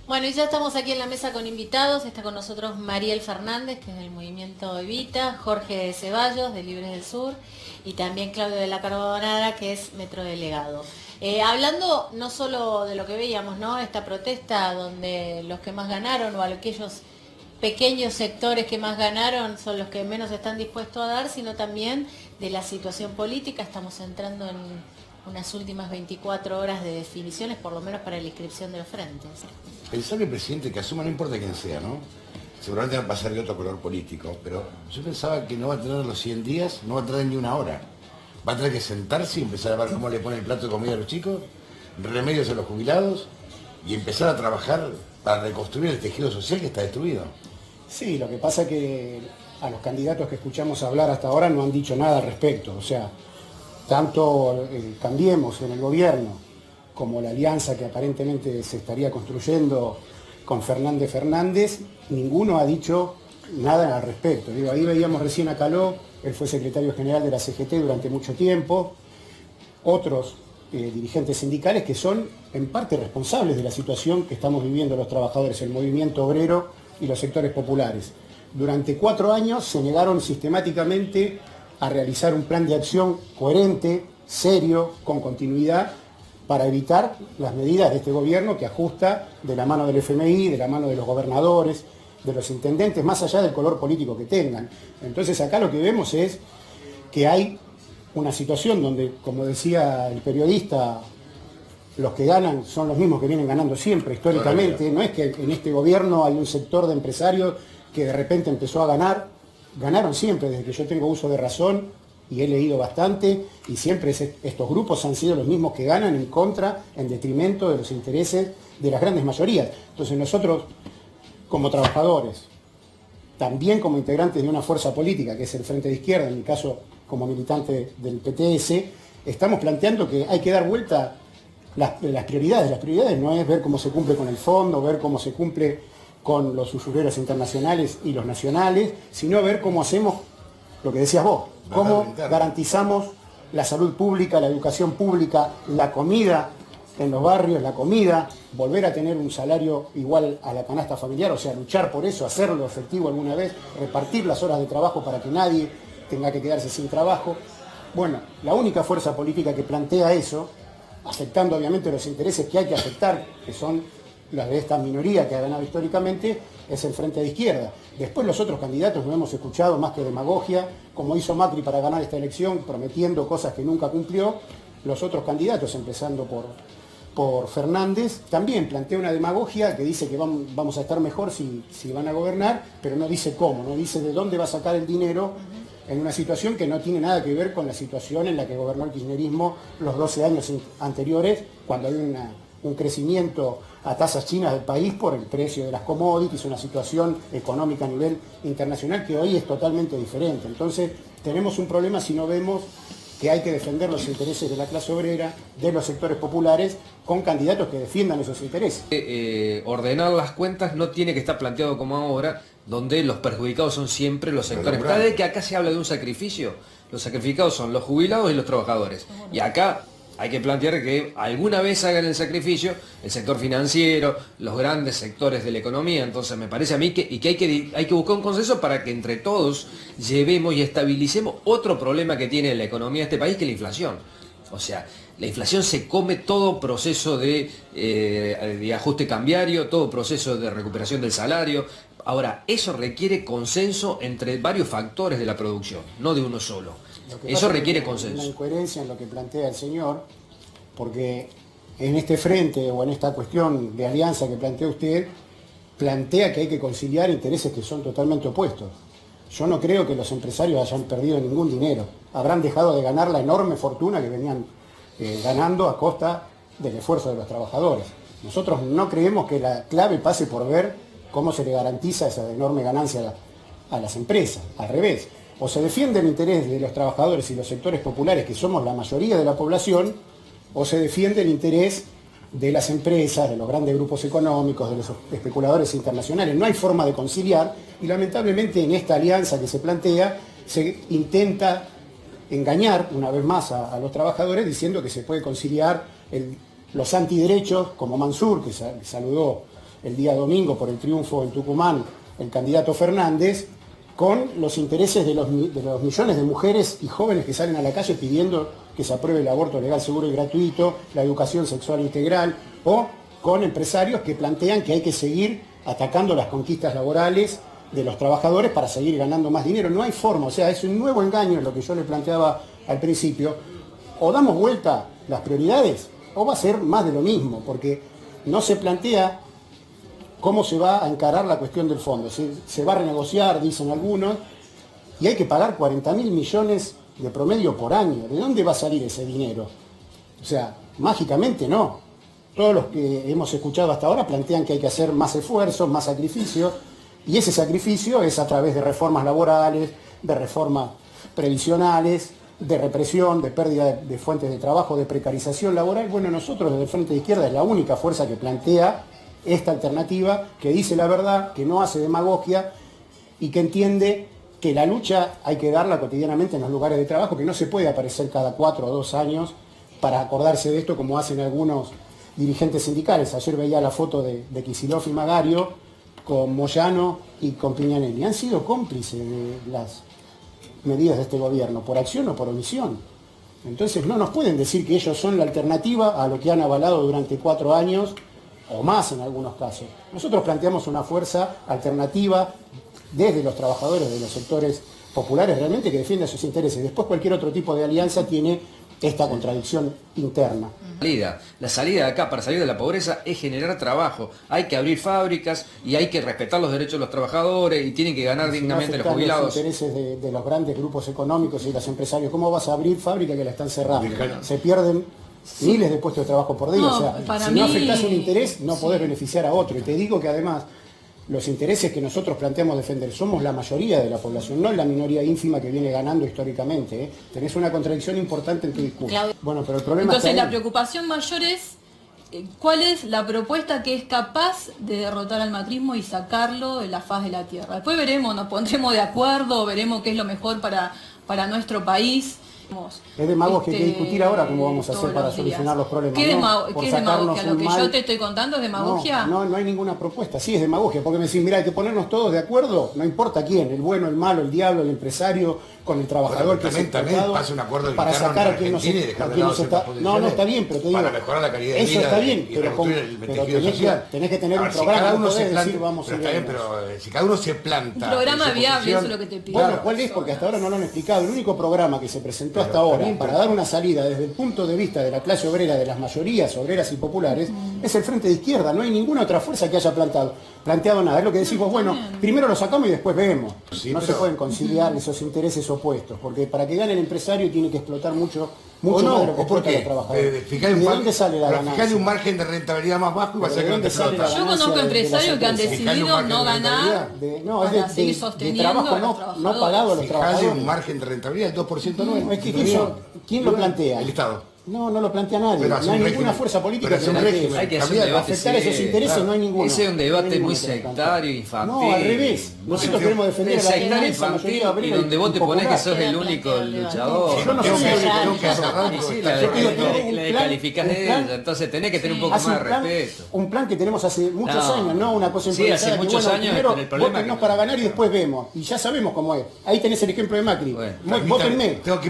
Bueno, y ya estamos aquí en la mesa con invitados. Está con nosotros Mariel Fernández, que es del movimiento Evita, Jorge Ceballos, de Libres del Sur, y también Claudio de la Carbonara, que es metrodelegado. Hablando no solo de lo que veíamos, ¿no? Esta protesta donde los que más ganaron o aquellos pequeños sectores que más ganaron son los que menos están dispuestos a dar, sino también de la situación política. Estamos entrando en unas últimas 24 horas de definiciones, por lo menos para la inscripción de los frentes. Pensar que el presidente que asuma, no importa quién sea, ¿no? Seguramente va a pasar de otro color político, pero yo pensaba que no va a tener los 100 días, no va a tener ni una hora. Va a tener que sentarse y empezar a ver cómo le pone el plato de comida a los chicos, remedios a los jubilados y empezar a trabajar para reconstruir el tejido social que está destruido. Sí, lo que pasa es que a los candidatos que escuchamos hablar hasta ahora no han dicho nada al respecto. O sea, tanto Cambiemos en el gobierno como la alianza que aparentemente se estaría construyendo con Fernández, ninguno ha dicho nada al respecto. Digo, ahí veíamos recién a Caló, él fue secretario general de la CGT durante mucho tiempo, otros dirigentes sindicales que son en parte responsables de la situación que estamos viviendo los trabajadores, el movimiento obrero y los sectores populares. Durante 4 años se negaron sistemáticamente a realizar un plan de acción coherente, serio, con continuidad, para evitar las medidas de este gobierno que ajusta de la mano del FMI, de la mano de los gobernadores, de los intendentes, más allá del color político que tengan. Entonces acá lo que vemos es que hay una situación donde, como decía el periodista, los que ganan son los mismos que vienen ganando siempre, históricamente. No es que en este gobierno hay un sector de empresarios que de repente empezó a ganar, ganaron siempre desde que yo tengo uso de razón y he leído bastante, y siempre estos grupos han sido los mismos que ganan en contra, en detrimento de los intereses de las grandes mayorías. Entonces nosotros, como trabajadores, también como integrantes de una fuerza política, que es el Frente de Izquierda, en mi caso como militante del PTS, estamos planteando que hay que dar vuelta las prioridades. Las prioridades no es ver cómo se cumple con el fondo, ver cómo se cumple con los usureros internacionales y los nacionales, sino ver cómo hacemos lo que decías vos, cómo garantizamos la salud pública, la educación pública, la comida en los barrios, la comida, volver a tener un salario igual a la canasta familiar, o sea, luchar por eso, hacerlo efectivo alguna vez, repartir las horas de trabajo para que nadie tenga que quedarse sin trabajo. Bueno, la única fuerza política que plantea eso, aceptando obviamente los intereses que hay que aceptar, que son las de esta minoría que ha ganado históricamente, es el Frente de Izquierda. Después los otros candidatos no hemos escuchado más que demagogia, como hizo Macri para ganar esta elección, prometiendo cosas que nunca cumplió. Los otros candidatos, empezando por Fernández, también plantea una demagogia que dice que vamos a estar mejor si van a gobernar, pero no dice cómo, no dice de dónde va a sacar el dinero en una situación que no tiene nada que ver con la situación en la que gobernó el kirchnerismo los 12 años anteriores, cuando había un crecimiento a tasas chinas del país por el precio de las commodities, una situación económica a nivel internacional que hoy es totalmente diferente. Entonces tenemos un problema si no vemos que hay que defender los intereses de la clase obrera, de los sectores populares, con candidatos que defiendan esos intereses. Ordenar las cuentas no tiene que estar planteado como ahora, donde los perjudicados son siempre los sectores. Cada vez que acá se habla de un sacrificio, los sacrificados son los jubilados y los trabajadores. Y acá hay que plantear que alguna vez hagan el sacrificio el sector financiero, los grandes sectores de la economía. Entonces me parece a mí que hay que buscar un consenso para que entre todos llevemos y estabilicemos otro problema que tiene la economía de este país, que es la inflación. O sea, la inflación se come todo proceso de ajuste cambiario, todo proceso de recuperación del salario. Ahora, eso requiere consenso entre varios factores de la producción, no de uno solo. Eso requiere consenso. Una incoherencia en lo que plantea el señor, porque en este frente o en esta cuestión de alianza que plantea usted, plantea que hay que conciliar intereses que son totalmente opuestos. Yo no creo que los empresarios hayan perdido ningún dinero. Habrán dejado de ganar la enorme fortuna que venían ganando a costa del esfuerzo de los trabajadores. Nosotros no creemos que la clave pase por ver cómo se le garantiza esa enorme ganancia a las empresas. Al revés, o se defiende el interés de los trabajadores y los sectores populares, que somos la mayoría de la población, o se defiende el interés de las empresas, de los grandes grupos económicos, de los especuladores internacionales. No hay forma de conciliar y lamentablemente en esta alianza que se plantea se intenta engañar una vez más a los trabajadores diciendo que se puede conciliar los antiderechos, como Mansur, que saludó el día domingo por el triunfo en Tucumán el candidato Fernández, con los intereses de los millones de mujeres y jóvenes que salen a la calle pidiendo que se apruebe el aborto legal, seguro y gratuito, la educación sexual integral, o con empresarios que plantean que hay que seguir atacando las conquistas laborales de los trabajadores para seguir ganando más dinero. No hay forma, o sea, es un nuevo engaño lo que yo le planteaba al principio. O damos vuelta las prioridades o va a ser más de lo mismo, porque no se plantea cómo se va a encarar la cuestión del fondo. Se va a renegociar, dicen algunos, y hay que pagar 40.000 millones de promedio por año. ¿De dónde va a salir ese dinero? O sea, mágicamente no. Todos los que hemos escuchado hasta ahora plantean que hay que hacer más esfuerzos, más sacrificios, y ese sacrificio es a través de reformas laborales, de reformas previsionales, de represión, de pérdida de fuentes de trabajo, de precarización laboral. Bueno, nosotros desde el Frente de Izquierda es la única fuerza que plantea esta alternativa, que dice la verdad, que no hace demagogia y que entiende que la lucha hay que darla cotidianamente en los lugares de trabajo, que no se puede aparecer cada 4 o 2 años para acordarse de esto como hacen algunos dirigentes sindicales. Ayer veía la foto de Kicillof y Magario con Moyano y con Piñanelli. Han sido cómplices de las medidas de este gobierno, por acción o por omisión. Entonces no nos pueden decir que ellos son la alternativa a lo que han avalado durante 4 años, o más en algunos casos. Nosotros planteamos una fuerza alternativa desde los trabajadores de los sectores populares realmente que defienda sus intereses. Después cualquier otro tipo de alianza tiene esta contradicción interna. La salida de acá para salir de la pobreza es generar trabajo. Hay que abrir fábricas y hay que respetar los derechos de los trabajadores y tienen que ganar dignamente los jubilados. Los intereses de los grandes grupos económicos y los empresarios. ¿Cómo vas a abrir fábricas que la están cerrando? Se pierden miles de puestos de trabajo por día. No, o sea, si no afectás un interés, no podés beneficiar a otro. Y te digo que además los intereses que nosotros planteamos defender somos la mayoría de la población, no la minoría ínfima que viene ganando históricamente. Tenés una contradicción importante en tu discurso. Bueno, pero el problema Entonces está la ahí. preocupación mayor es cuál es la propuesta que es capaz de derrotar al macrismo y sacarlo de la faz de la tierra. Después veremos, nos pondremos de acuerdo, veremos qué es lo mejor para nuestro país. Es demagogia, hay que discutir ahora cómo vamos a hacer para solucionar los problemas. ¿Qué, Por ¿qué es sacarnos demagogia? ¿Lo un que mal. yo te estoy contando es demagogia? No hay ninguna propuesta. Sí, es demagogia, porque me decís, mira, hay que ponernos todos de acuerdo, no importa quién, el bueno, el malo, el diablo, el empresario, con el trabajador que es explotado, pasa un acuerdo para interno sacar en a quien nos Argentina y dejar de lado está. ciertas No, posiciones está bien, pero te digo. para mejorar la calidad de eso vida está bien, y pero, reconstruir el pero tejido social. tenés que tener A un ver, si programa, cada no uno podés se planta, decir vamos a pero ir está bien, viendo. pero si cada uno se planta. Un programa en su viable, posición, eso es lo que te pido. Bueno, ¿cuál es? Porque hasta ahora no lo han explicado. El único programa que se presentó hasta ahora para dar una salida desde el punto de vista de la clase obrera, de las mayorías obreras y populares, es el Frente de Izquierda. No hay ninguna otra fuerza que haya planteado nada. Es lo que decís vos, bueno, primero lo sacamos y después vemos. Sí, no pero- se pueden conciliar esos intereses opuestos, porque para que gane el empresario tiene que explotar mucho O más de no, lo que o explota porque los trabajadores. fijale ¿Y de dónde sale la fijale un ganancia? margen de rentabilidad más bajo y va a ¿Pero ser de que no dónde te sale la explota. Yo ganancia conozco de las empresarios que han empresas? Fijale un decidido margen no de ganar No, es para de seguir sosteniendo trabajo a los no trabajadores. pagado a los Fijale trabajadores. un margen de rentabilidad del 2% No, anual. es que ¿quién lo plantea? El Estado. No lo plantea nadie. Pero No hace hay un ninguna régimen. fuerza política Pero que hace un lo plantee. régimen. Hay que hacer un Cambiar, debate afectar esos serio. intereses claro. no hay ninguno. Ese es un No hay debate ninguno muy que lo plantee. sectario, infantil. No, al revés. Nosotros queremos defender a la sectario, inmensa infantil, mayoría obrera y donde vos te pones que popular. sos el único luchador. Yo no Tengo soy que- el único. tengo que cerrar Y porque sí, está- la Yo te digo, tengo un le plan- descalificás un de plan- ella, entonces tenés que tener un poco Hace más un de plan, respeto. un plan que tenemos hace muchos No. años, ¿no? Una cosa Sí, improvisada hace que, muchos bueno, años, primero pero el problema votennos que- para ganar y después vemos. Y ya sabemos cómo es. Ahí tenés el ejemplo de Macri. Bueno. Vótenme. Tengo que